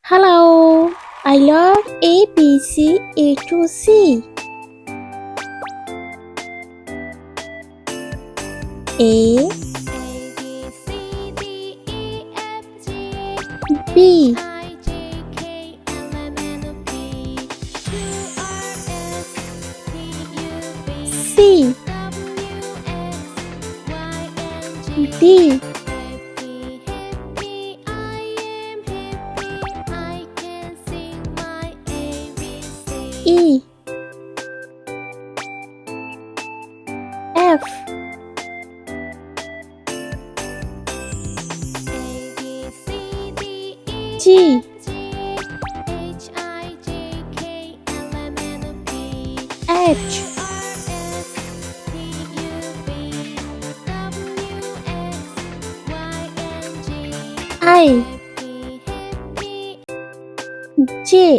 Hello, I love ABC A to Z. A B C D E F G H I J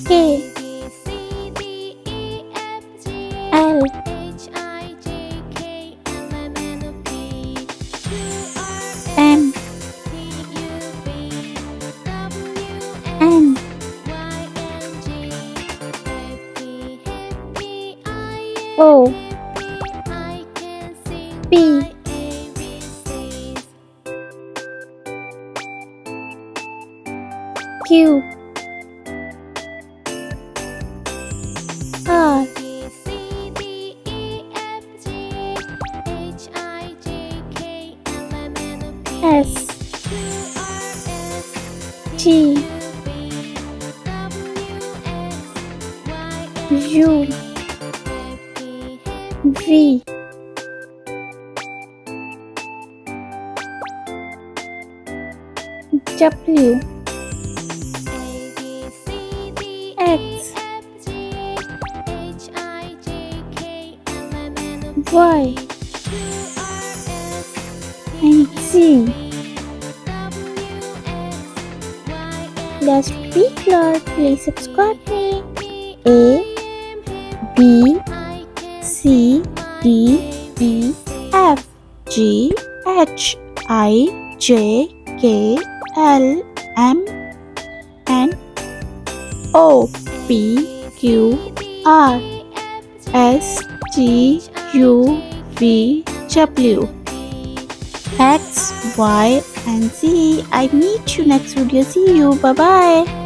K L M N O P Q R S T U V W X Y and Z. Let's be clear. Please subscribe me. A B C D E F G H I J K L M N O P Q R S T U V W X Y and Z. I meet you next video. See you. Bye bye.